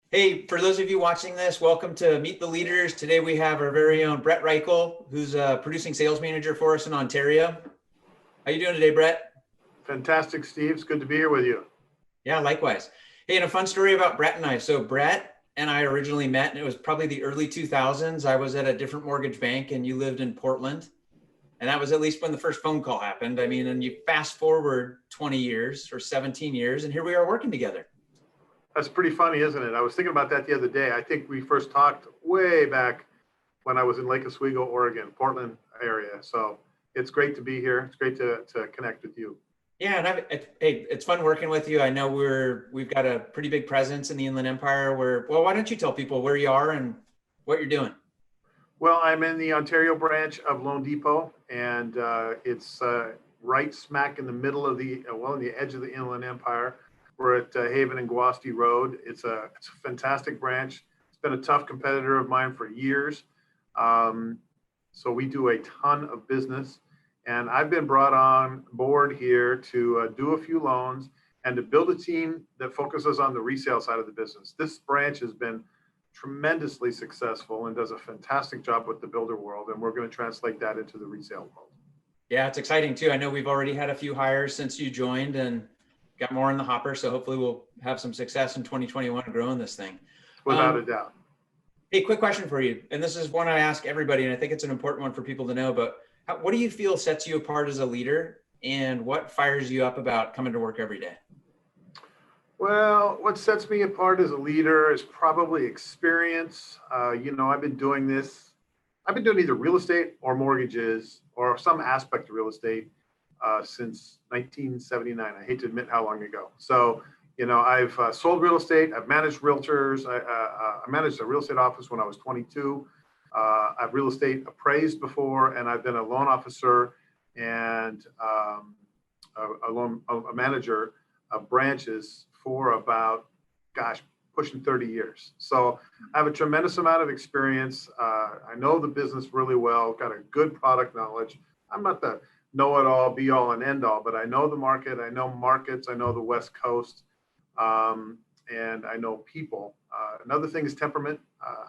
Hey, for those of you watching this, welcome to Meet the Leaders. Today we have our very own Brett Reichel, who's a producing sales manager for us in Ontario. How you doing today, Brett? Fantastic, Steve. It's good to be here with you. Yeah, likewise. Hey, and a fun story about Brett and I. So Brett and I originally met, and it was probably the early 2000s. I was at a different mortgage bank, and you lived in Portland. And that was at least when the first phone call happened. I mean, and you fast forward 20 years or 17 years, and here we are working together. That's pretty funny, isn't it? I was thinking about that the other day. I think we first talked way back when I was in Lake Oswego, Oregon, Portland area. So it's great to be here. It's great to connect with you. Yeah, and hey, it's fun working with you. I know we've got a pretty big presence in the Inland Empire. Well, why don't you tell people where you are and what you're doing? Well, I'm in the Ontario branch of Loan Depot, and it's right smack in the middle of in the edge of the Inland Empire. We're at Haven and Guasti Road. It's a fantastic branch. It's been a tough competitor of mine for years. So we do a ton of business. And I've been brought on board here to do a few loans and to build a team that focuses on the resale side of the business. This branch has been tremendously successful and does a fantastic job with the builder world. And we're going to translate that into the resale world. Yeah, it's exciting too. I know we've already had a few hires since you joined and got more in the hopper. So hopefully we'll have some success in 2021 growing this thing. Without a doubt. Hey, quick question for you. And this is one I ask everybody, and I think it's an important one for people to know, but what do you feel sets you apart as a leader, and what fires you up about coming to work every day? Well, what sets me apart as a leader is probably experience. I've been doing this. I've been doing either real estate or mortgages or some aspect of real estate since 1979. I hate to admit how long ago. So, I've sold real estate. I've managed realtors. I managed a real estate office when I was 22. I've real estate appraised before, and I've been a loan officer and a manager of branches for about, pushing 30 years. So I have a tremendous amount of experience. I know the business really well, got a good product knowledge. I'm not the know-it-all, be-all, and end-all, but I know the market. I know markets. I know the West Coast, and I know people. Another thing is temperament.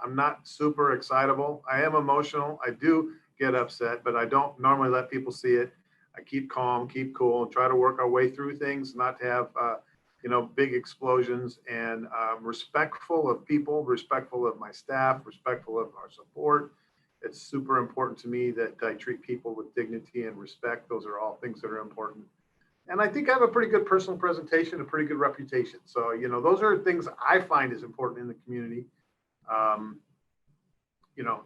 I'm not super excitable. I am emotional. I do get upset, but I don't normally let people see it. I keep calm, keep cool, and try to work our way through things, not to have big explosions, and respectful of people, respectful of my staff, respectful of our support. It's super important to me that I treat people with dignity and respect. Those are all things that are important. And I think I have a pretty good personal presentation, a pretty good reputation. So, those are things I find is important in the community,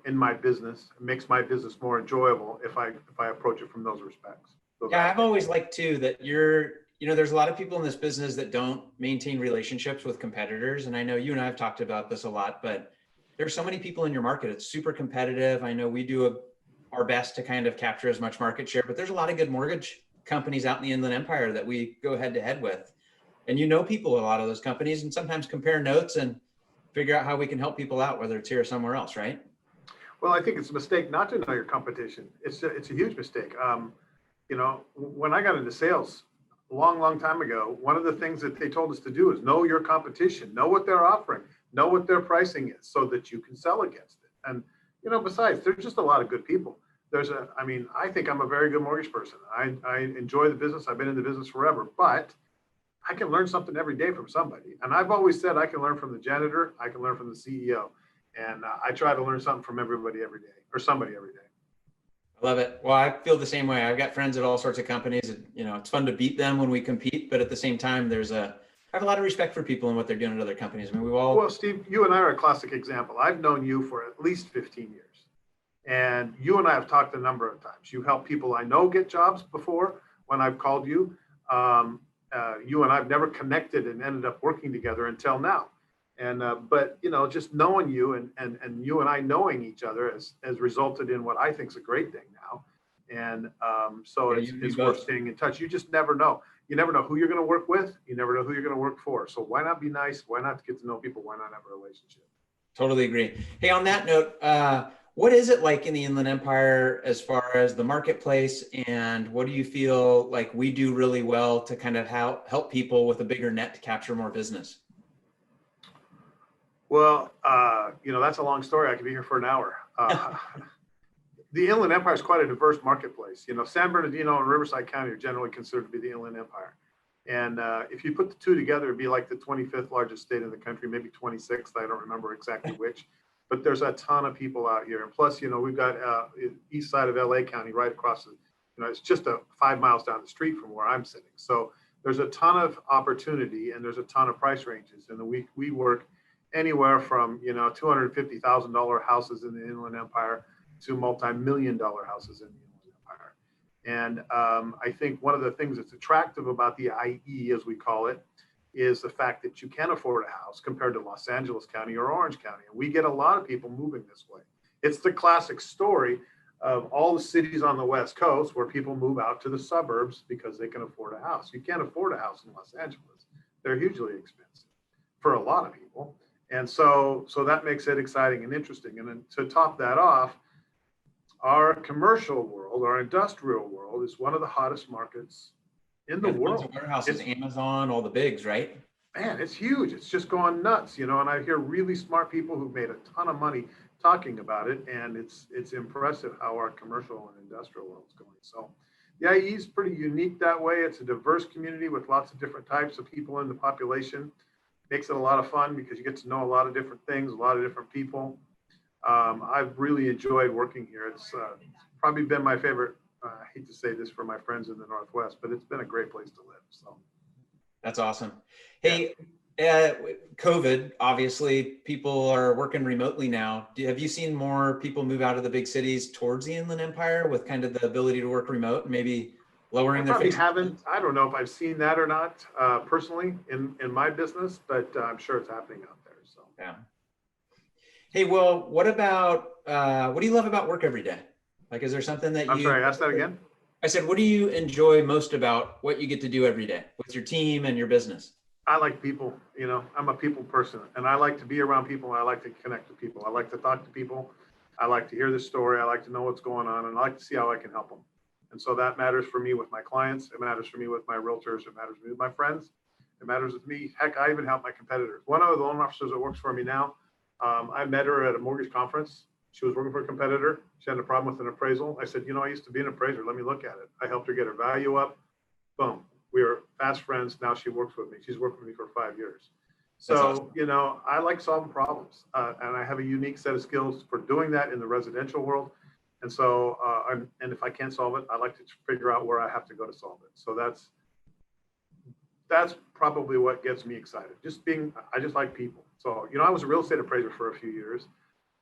in my business. It makes my business more enjoyable if I approach it from those respects. Yeah, I've always liked too that there's a lot of people in this business that don't maintain relationships with competitors. And I know you and I have talked about this a lot, but there's so many people in your market. It's super competitive. I know we do our best to kind of capture as much market share, but there's a lot of good mortgage companies out in the Inland Empire that we go head to head with. And people a lot of those companies, and sometimes compare notes and figure out how we can help people out, whether it's here or somewhere else, right? Well, I think it's a mistake not to know your competition. It's a huge mistake. When I got into sales a long time ago, one of the things that they told us to do is know your competition, know what they're offering, know what their pricing is so that you can sell against it. And, besides, there's just a lot of good people. I think I'm a very good mortgage person. I enjoy the business. I've been in the business forever, but I can learn something every day from somebody. And I've always said I can learn from the janitor. I can learn from the CEO. And I try to learn something from everybody every day, or somebody every day. I love it. Well, I feel the same way. I've got friends at all sorts of companies. And, it's fun to beat them when we compete, but at the same time, I have a lot of respect for people and what they're doing at other companies. I mean, Well, Steve, you and I are a classic example. I've known you for at least 15 years. And you and I have talked a number of times. You helped people I know get jobs before when I've called you. You and I have never connected and ended up working together until now. And but just knowing you and you and I knowing each other has resulted in what I think is a great thing now. And so Yeah, it's worth staying in touch. You just never know. You never know who you're going to work with. You never know who you're going to work for. So why not be nice? Why not get to know people? Why not have a relationship? Totally agree. Hey, on that note, what is it like in the Inland Empire as far as the marketplace, and what do you feel like we do really well to kind of help people with a bigger net to capture more business? Well, that's a long story. I could be here for an hour. The Inland Empire is quite a diverse marketplace. San Bernardino and Riverside County are generally considered to be the Inland Empire. And if you put the two together, it'd be like the 25th largest state in the country, maybe 26th. I don't remember exactly which, but there's a ton of people out here. And plus, we've got east side of LA County right across the, it's just 5 miles down the street from where I'm sitting. So there's a ton of opportunity and there's a ton of price ranges. And we work anywhere from, $250,000 houses in the Inland Empire to multi-million-dollar houses in the Inland Empire. And I think one of the things that's attractive about the IE, as we call it, is the fact that you can afford a house compared to Los Angeles County or Orange County. And we get a lot of people moving this way. It's the classic story of all the cities on the West Coast where people move out to the suburbs because they can afford a house. You can't afford a house in Los Angeles. They're hugely expensive for a lot of people. And so that makes it exciting and interesting. And then to top that off, our commercial world, our industrial world is one of the hottest markets in the world. Warehouses, Amazon, all the bigs, right? Man, it's huge. It's just going nuts, and I hear really smart people who've made a ton of money talking about it, and it's impressive how our commercial and industrial world is going. So the IE is pretty unique that way. It's a diverse community with lots of different types of people in the population. Makes it a lot of fun because you get to know a lot of different things, a lot of different people. I've really enjoyed working here. It's probably been my favorite. I hate to say this for my friends in the Northwest, but it's been a great place to live. So that's awesome. Hey, COVID, obviously people are working remotely now. Have you seen more people move out of the big cities towards the Inland Empire with kind of the ability to work remote and maybe lowering their fixed? I don't know if I've seen that or not personally in my business, but I'm sure it's happening out there. So yeah. Hey, well, what do you love about work every day? Like, is there something that I'm sorry, ask that again. I said, what do you enjoy most about what you get to do every day with your team and your business? I like people. I'm a people person, and I like to be around people. I like to connect with people. I like to talk to people. I like to hear the story. I like to know what's going on, and I like to see how I can help them. And so that matters for me with my clients. It matters for me with my realtors. It matters for me with my friends. It matters with me. Heck, I even help my competitors. One of the loan officers that works for me now, I met her at a mortgage conference. She was working for a competitor. She had a problem with an appraisal. I said, I used to be an appraiser. Let me look at it. I helped her get her value up. Boom. We were fast friends. Now she works with me. She's worked with me for 5 years. So, awesome. I like solving problems and I have a unique set of skills for doing that in the residential world. And so, and if I can't solve it, I like to figure out where I have to go to solve it. So that's probably what gets me excited. I just like people. So, I was a real estate appraiser for a few years.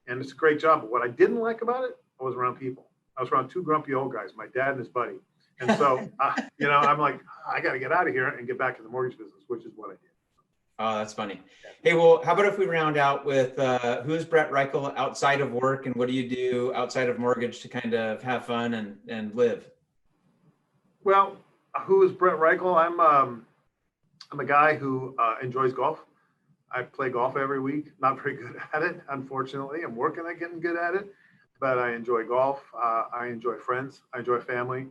And it's a great job. But what I didn't like about it, I was around people. I was around two grumpy old guys, my dad and his buddy. And so, I'm like, I got to get out of here and get back in the mortgage business, which is what I did. Oh, that's funny. Hey, well, how about if we round out with who's Brett Reichel outside of work and what do you do outside of mortgage to kind of have fun and live? Well, who is Brett Reichel? I'm a guy who enjoys golf. I play golf every week. Not very good at it, unfortunately. I'm working at getting good at it, but I enjoy golf. I enjoy friends. I enjoy family.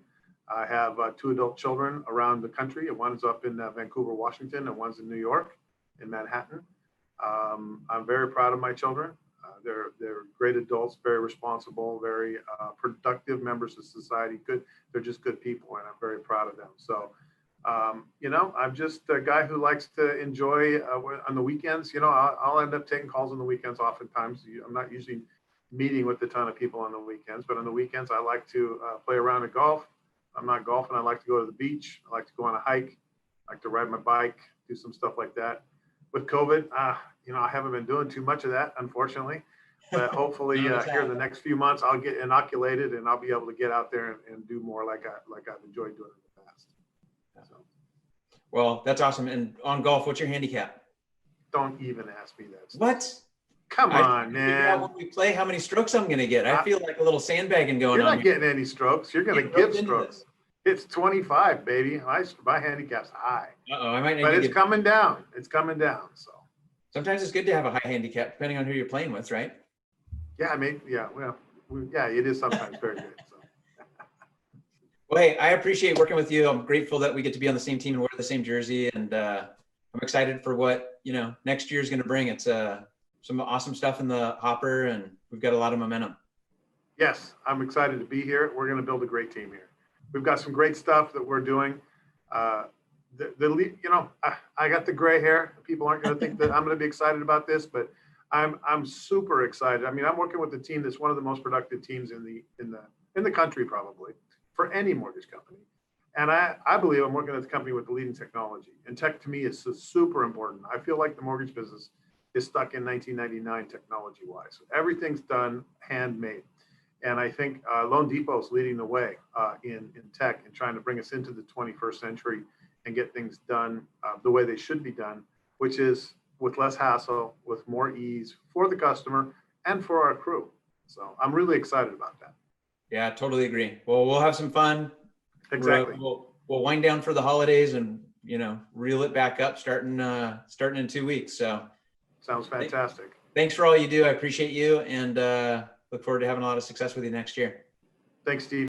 I have 2 adult children around the country. One's up in Vancouver, Washington, and one's in New York, in Manhattan. I'm very proud of my children. They're great adults, very responsible, very productive members of society. Good. They're just good people, and I'm very proud of them. So. I'm just a guy who likes to enjoy on the weekends. I'll end up taking calls on the weekends. Oftentimes, I'm not usually meeting with a ton of people on the weekends, but on the weekends, I like to play around at golf. I'm not golfing. I like to go to the beach. I like to go on a hike. I like to ride my bike, do some stuff like that. With COVID, I haven't been doing too much of that, unfortunately. But hopefully, here in the next few months, I'll get inoculated and I'll be able to get out there and do more like I've enjoyed doing in the past. So. Well, that's awesome. And on golf, what's your handicap? Don't even ask me that. What? Come on, man. When we play, how many strokes I'm going to get? I feel like a little sandbagging going on. You're not getting any strokes. You're going to give strokes. It's 25, baby. My handicap's high. I might. But it's coming down. It's coming down. So sometimes it's good to have a high handicap, depending on who you're playing with, right? Yeah, it is sometimes very good. So. Well, hey, I appreciate working with you. I'm grateful that we get to be on the same team and wear the same jersey, and I'm excited for what next year is going to bring. It's some awesome stuff in the hopper, and we've got a lot of momentum. Yes, I'm excited to be here. We're going to build a great team here. We've got some great stuff that we're doing. I got the gray hair. People aren't going to think that I'm going to be excited about this, but I'm super excited. I mean, I'm working with a team that's one of the most productive teams in the country, probably, for any mortgage company. And I believe I'm working at the company with the leading technology. And tech to me is super important. I feel like the mortgage business is stuck in 1999 technology-wise. Everything's done handmade. And I think Loan Depot is leading the way in tech and trying to bring us into the 21st century and get things done the way they should be done, which is with less hassle, with more ease for the customer and for our crew. So I'm really excited about that. Yeah, totally agree. Well, we'll have some fun. Exactly. We'll wind down for the holidays and, reel it back up starting in 2 weeks. So sounds fantastic. Thanks for all you do. I appreciate you, and look forward to having a lot of success with you next year. Thanks, Steve.